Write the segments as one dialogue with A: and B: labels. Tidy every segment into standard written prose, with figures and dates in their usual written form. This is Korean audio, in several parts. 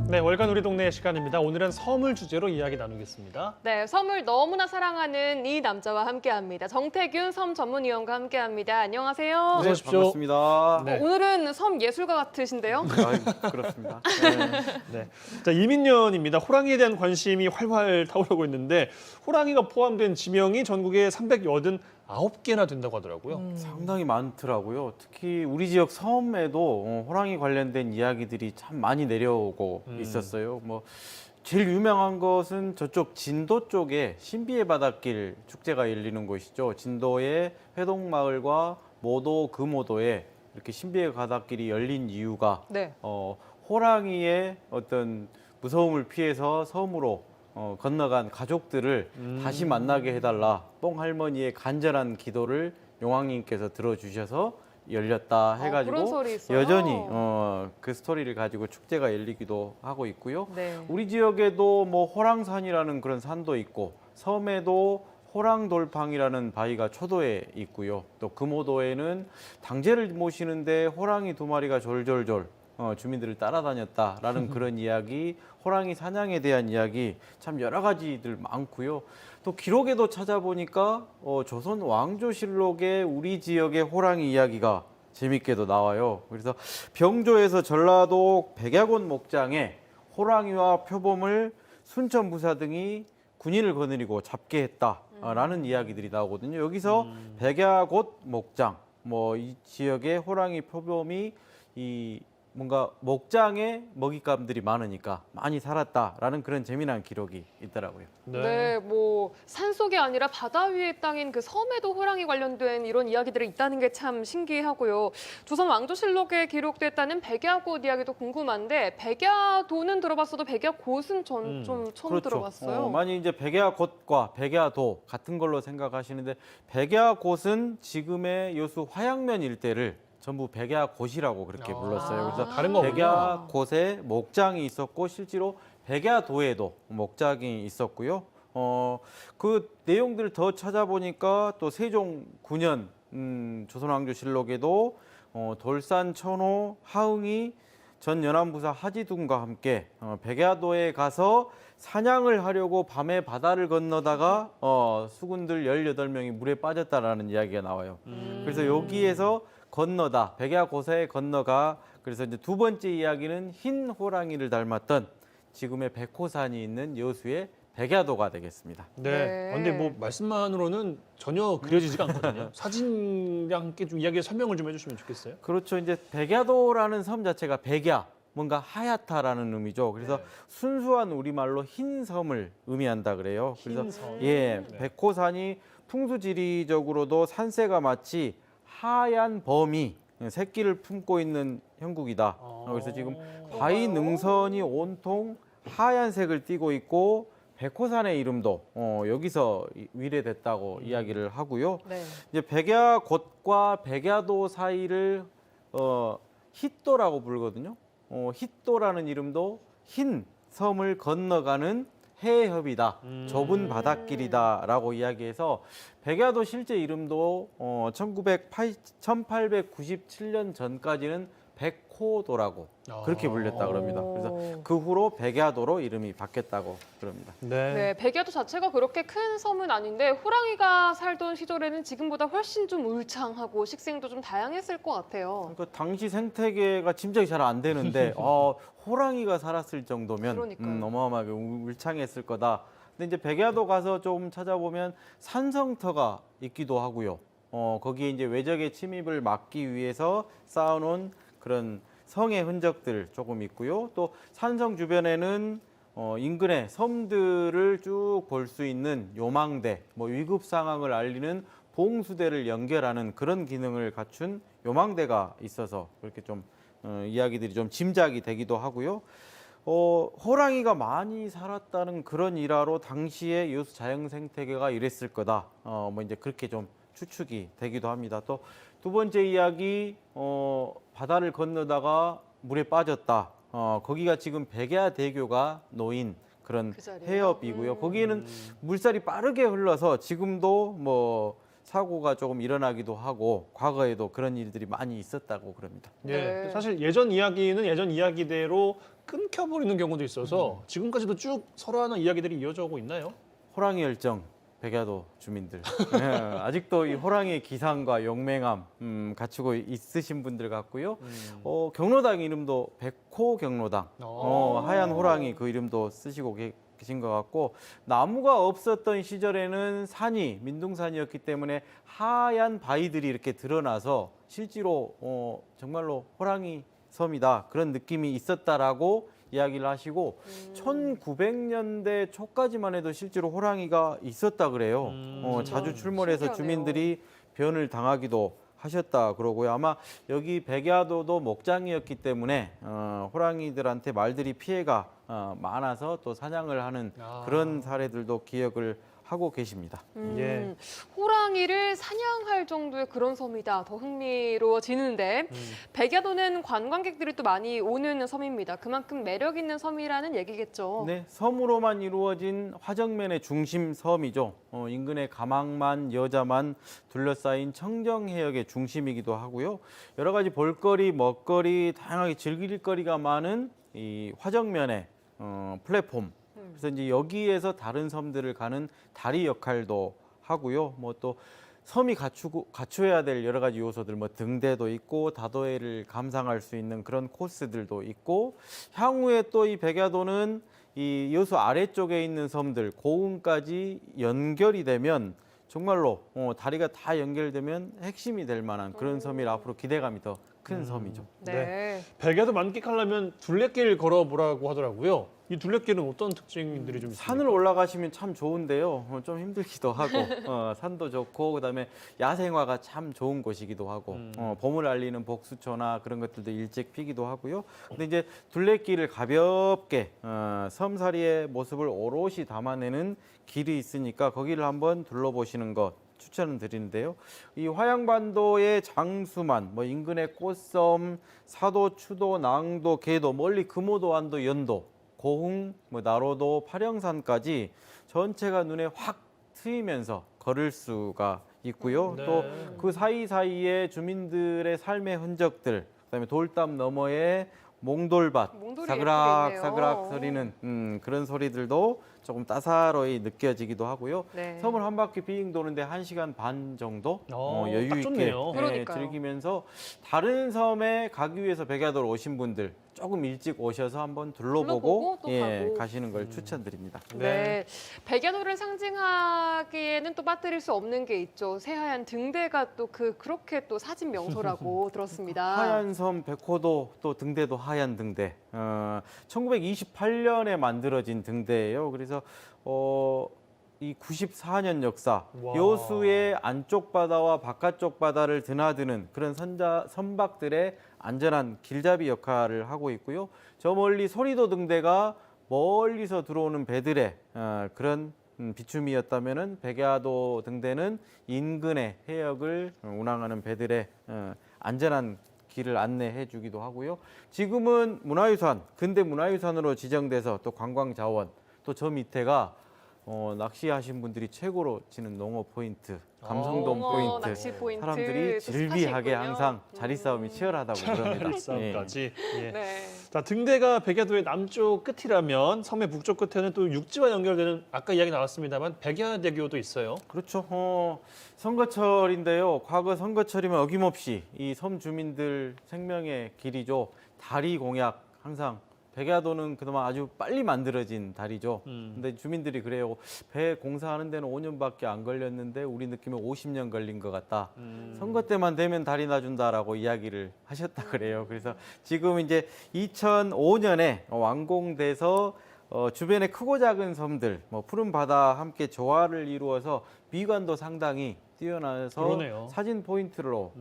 A: 네, 월간 우리 동네 시간입니다. 오늘은 섬을 주제로 이야기 나누겠습니다.
B: 네, 섬을 너무나 사랑하는 이 남자와 함께합니다. 정태균 섬 전문위원과 함께합니다. 안녕하세요.
A: 어서 오십시오.
C: 반갑습니다.
A: 네.
B: 오늘은 섬 예술가 같으신데요?
C: 그렇습니다.
A: 네. 자, 이민년입니다. 호랑이에 대한 관심이 활활 타오르고 있는데 호랑이가 포함된 지명이 전국에 389개나 된다고 하더라고요.
C: 상당히 많더라고요. 특히 우리 지역 섬에도 호랑이 관련된 이야기들이 참 많이 내려오고 있었어요. 뭐 제일 유명한 것은 저쪽 진도 쪽에 신비의 바닷길 축제가 열리는 곳이죠. 진도의 회동마을과 모도 금오도에 이렇게 신비의 바닷길이 열린 이유가
B: 네.
C: 호랑이의 어떤 무서움을 피해서 섬으로 건너간 가족들을 다시 만나게 해달라. 뽕 할머니의 간절한 기도를 용왕님께서 들어주셔서 열렸다 해가지고
B: 그런 설이 있어요?
C: 여전히 그 스토리를 가지고 축제가 열리기도 하고 있고요.
B: 네.
C: 우리 지역에도 뭐 호랑산이라는 그런 산도 있고 섬에도 호랑돌방이라는 바위가 초도에 있고요. 또 금오도에는 당제를 모시는데 호랑이 2마리가 졸졸졸 주민들을 따라다녔다라는 그런 이야기, 호랑이 사냥에 대한 이야기 참 여러 가지들 많고요. 또 기록에도 찾아보니까 조선 왕조실록에 우리 지역의 호랑이 이야기가 재밌게도 나와요. 그래서 병조에서 전라도 백야곤 목장에 호랑이와 표범을 순천부사 등이 군인을 거느리고 잡게 했다라는 이야기들이 나오거든요. 여기서 백야곤 목장, 뭐 이 지역의 호랑이 표범이 이 뭔가 목장에 먹잇감들이 많으니까 많이 살았다라는 그런 재미난 기록이 있더라고요.
B: 네, 뭐 산속이 아니라 바다 위의 땅인 그 섬에도 호랑이 관련된 이런 이야기들이 있다는 게 참 신기하고요. 조선 왕조실록에 기록됐다는 백야곶 이야기도 궁금한데 백야도는 들어봤어도 백야곶은 전 좀 처음
C: 그렇죠.
B: 들어봤어요.
C: 많이 이제 백야곶과 백야도 같은 걸로 생각하시는데 백야곶은 지금의 여수 화양면 일대를 전부 백야곶이라고 그렇게 불렀어요. 그래서
A: 다른 거군요.
C: 백야곶에 목장이 있었고 실제로 백야도에도 목장이 있었고요. 그 내용들을 더 찾아보니까 또 세종 9년 조선왕조실록에도 돌산, 천호, 하응이 전 연안부사 하지둥과 함께 백야도에 가서 사냥을 하려고 밤에 바다를 건너다가 수군들 18명이 물에 빠졌다라는 이야기가 나와요. 그래서 여기에서 건너다, 백야곶에 건너가. 그래서 이제 두 번째 이야기는 흰 호랑이를 닮았던 지금의 백호산이 있는 여수의 백야도가 되겠습니다.
A: 네.
B: 네.
A: 근데 뭐 말씀만으로는 전혀 그려지지가 않거든요. 사진이랑 함께 좀 이야기의 설명을 좀 해주시면 좋겠어요.
C: 그렇죠. 이제 백야도라는 섬 자체가 백야, 뭔가 하얗다라는 의미죠. 그래서
A: 네.
C: 순수한 우리말로 흰 섬을 의미한다 그래요. 그래서
A: 흰 섬.
C: 예,
A: 네.
C: 백호산이 풍수지리적으로도 산세가 마치 하얀 범이 새끼를 품고 있는 형국이다. 그래서 지금 바위 능선이 온통 하얀색을 띠고 있고 백호산의 이름도 여기서 위래됐다고 이야기를 하고요.
B: 네.
C: 이제 백야곶과 백야도 사이를 힛도라고 부르거든요. 힛도라는 이름도 흰 섬을 건너가는 해협이다, 좁은 바닷길이다라고 이야기해서 백야도 실제 이름도 1897년 전까지는 백호도라고 그렇게 불렸다 그럽니다. 그래서 그 후로 백야도로 이름이 바뀌었다고 그럽니다.
A: 네.
B: 네, 백야도 자체가 그렇게 큰 섬은 아닌데 호랑이가 살던 시절에는 지금보다 훨씬 좀 울창하고 식생도 좀 다양했을 것 같아요.
C: 그러니까 당시 생태계가 짐작이 잘 안 되는데 호랑이가 살았을 정도면
B: 그러니까요.
C: 어마어마하게 울창했을 거다. 근데 이제 백야도 가서 좀 찾아보면 산성터가 있기도 하고요. 거기에 이제 외적의 침입을 막기 위해서 쌓아놓은 그런 성의 흔적들 조금 있고요. 또 산성 주변에는 인근의 섬들을 쭉 볼 수 있는 요망대, 뭐 위급 상황을 알리는 봉수대를 연결하는 그런 기능을 갖춘 요망대가 있어서 그렇게 좀 이야기들이 좀 짐작이 되기도 하고요. 호랑이가 많이 살았다는 그런 일화로 당시에 여수 자연 생태계가 이랬을 거다. 뭐 이제 그렇게 좀 추측이 되기도 합니다. 또 두 번째 이야기, 바다를 건너다가 물에 빠졌다. 거기가 지금 백야대교가 놓인 그런
B: 그 자리요?
C: 해협이고요. 거기에는 물살이 빠르게 흘러서 지금도 뭐 사고가 조금 일어나기도 하고 과거에도 그런 일들이 많이 있었다고 그럽니다.
A: 예.
B: 네.
A: 사실 예전 이야기는 예전 이야기대로 끊겨버리는 경우도 있어서 지금까지도 쭉 설화하는 이야기들이 이어져 오고 있나요?
C: 호랑이 열정 백야도 주민들 예, 아직도 이 호랑이의 기상과 용맹함 갖추고 있으신 분들 같고요. 경로당 이름도 백호 경로당 하얀 호랑이 그 이름도 쓰시고 계신 것 같고 나무가 없었던 시절에는 산이 민둥산이었기 때문에 하얀 바위들이 이렇게 드러나서 실제로 정말로 호랑이 섬이다 그런 느낌이 있었다라고 이야기를 하시고 1900년대 초까지만 해도 실제로 호랑이가 있었다 그래요. 자주 출몰해서
B: 신기하네요.
C: 주민들이 변을 당하기도 하셨다 그러고요. 아마 여기 백야도도 목장이었기 때문에 호랑이들한테 말들이 피해가 많아서 또 사냥을 하는 그런 사례들도 기억을 하고 계십니다.
A: 예.
B: 호랑이를 사냥할 정도의 그런 섬이다. 더 흥미로워지는데 백야도는 관광객들이 또 많이 오는 섬입니다. 그만큼 매력 있는 섬이라는 얘기겠죠.
C: 네, 섬으로만 이루어진 화정면의 중심 섬이죠. 인근의 가망만, 여자만 둘러싸인 청정해역의 중심이기도 하고요. 여러 가지 볼거리, 먹거리, 다양하게 즐길 거리가 많은 이 화정면의 플랫폼. 그래서 이제 여기에서 다른 섬들을 가는 다리 역할도 하고요. 뭐 또 섬이 갖춰야 될 여러 가지 요소들, 뭐 등대도 있고 다도해를 감상할 수 있는 그런 코스들도 있고 향후에 또 이 백야도는 이 여수 아래쪽에 있는 섬들 고흥까지 연결이 되면 정말로 다리가 다 연결되면 핵심이 될 만한 그런 섬이라 앞으로 기대감이 더 큰 섬이죠.
B: 네.
A: 백야도 만끽하려면 둘레길 걸어보라고 하더라고요. 이 둘레길은 어떤 특징들이 좀 있습니까?
C: 산을 올라가시면 참 좋은데요. 좀 힘들기도 하고 산도 좋고 그다음에 야생화가 참 좋은 곳이기도 하고 봄을 알리는 복수초나 그런 것들도 일찍 피기도 하고요. 근데 이제 둘레길을 가볍게 섬사리의 모습을 오롯이 담아내는 길이 있으니까 거기를 한번 둘러보시는 것 추천을 드리는데요. 이 화양반도의 장수만, 뭐 인근의 꽃섬, 사도, 추도, 낭도, 계도, 멀리 금오도, 안도, 연도, 고흥, 뭐 나로도, 파령산까지 전체가 눈에 확 트이면서 걸을 수가 있고요.
A: 네.
C: 또 그 사이사이에 주민들의 삶의 흔적들, 그다음에 돌담 너머에 몽돌밭,
B: 몽돌이
C: 사그락
B: 예쁘게
C: 사그락
B: 있네요.
C: 소리는 그런 소리들도 조금 따사로이 느껴지기도 하고요.
B: 네.
C: 섬을 한 바퀴 빙 도는데 1시간 반 정도 여유
A: 딱
C: 있게
A: 좋네요.
B: 그러니까요.
C: 즐기면서 다른 섬에 가기 위해서 백야도로 오신 분들 조금 일찍 오셔서 한번 둘러보고
B: 둘러보고 또 가고.
C: 가시는 걸 추천드립니다.
B: 네. 백야도를 상징하기에는 또 빠뜨릴 수 없는 게 있죠. 새하얀 등대가 또 그렇게 또 사진 명소라고 들었습니다.
C: 하얀 섬 백호도 또 등대도 하얀 등대. 1928년에 만들어진 등대예요. 그래서 이 94년 역사,
A: 와.
C: 여수의 안쪽 바다와 바깥쪽 바다를 드나드는 그런 선박들의 안전한 길잡이 역할을 하고 있고요. 저 멀리 소리도 등대가 멀리서 들어오는 배들의 그런 비춤이었다면은 백야도 등대는 인근의 해역을 운항하는 배들의 안전한 길을 안내해 주기도 하고요. 지금은 문화유산, 근대 문화유산으로 지정돼서 또 관광자원, 또 저 밑에가 낚시하신 분들이 최고로 치는 농어 포인트, 감성돔 포인트,
B: 낚시 포인트
C: 사람들이
B: 또
C: 질비하게
B: 스팟이 있군요.
C: 항상 자리 싸움이 치열하다고 그럽니다. 예.
A: 싸움까지. 예.
B: 네.
A: 자, 등대가 백야도의 남쪽 끝이라면 섬의 북쪽 끝에는 또 육지와 연결되는 아까 이야기 나왔습니다만 백야대교도 있어요.
C: 그렇죠. 선거철인데요. 과거 선거철이면 어김없이 이 섬 주민들 생명의 길이죠. 다리 공약 항상 백야도는 그동안 아주 빨리 만들어진 다리죠. 근데 주민들이 그래요. 배 공사하는 데는 5년밖에 안 걸렸는데 우리 느낌에 50년 걸린 것 같다. 선거 때만 되면 다리 놔준다라고 이야기를 하셨다 그래요. 그래서 지금 이제 2005년에 완공돼서 주변의 크고 작은 섬들, 뭐 푸른 바다 함께 조화를 이루어서 미관도 상당히 뛰어나서
A: 그러네요.
C: 사진 포인트로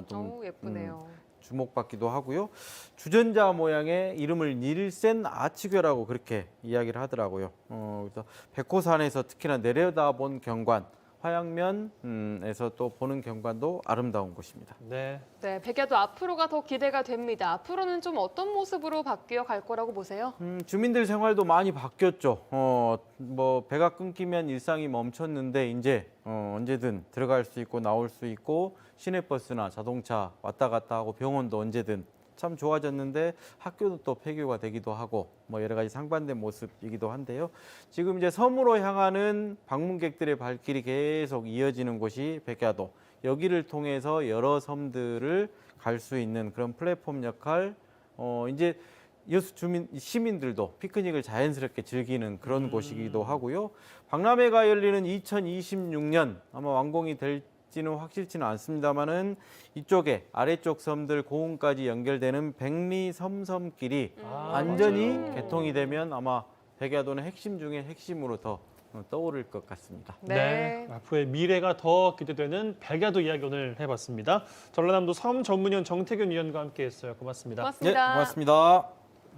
C: 좀
B: 예쁘네요.
C: 주목받기도 하고요. 주전자 모양의 이름을 닐센 아치교라고 그렇게 이야기를 하더라고요. 그래서 백호산에서 특히나 내려다본 경관, 화양면에서 또 보는 경관도 아름다운 곳입니다.
A: 네.
B: 네, 백야도 앞으로가 더 기대가 됩니다. 앞으로는 좀 어떤 모습으로 바뀌어 갈 거라고 보세요?
C: 주민들 생활도 많이 바뀌었죠. 뭐 배가 끊기면 일상이 멈췄는데 이제 언제든 들어갈 수 있고 나올 수 있고 시내버스나 자동차 왔다 갔다 하고 병원도 언제든 참 좋아졌는데 학교도 또 폐교가 되기도 하고 뭐 여러 가지 상반된 모습이기도 한데요. 지금 이제 섬으로 향하는 방문객들의 발길이 계속 이어지는 곳이 백야도. 여기를 통해서 여러 섬들을 갈 수 있는 그런 플랫폼 역할. 이제 여수 시민들도 피크닉을 자연스럽게 즐기는 그런 곳이기도 하고요. 박람회가 열리는 2026년 아마 완공이 될지는 확실치는 않습니다만은 이쪽에 아래쪽 섬들 고흥까지 연결되는 백리 섬섬길이 완전히
B: 맞아요.
C: 개통이 되면 아마 백야도는 핵심 중에 핵심으로 더 떠오를 것 같습니다.
B: 네.
A: 앞으로의 미래가 더 기대되는 백야도 이야기 오늘 해봤습니다. 전라남도 섬 전문위원 정태균 위원과 함께했어요. 고맙습니다.
B: 고맙습니다.
C: 네, 고맙습니다.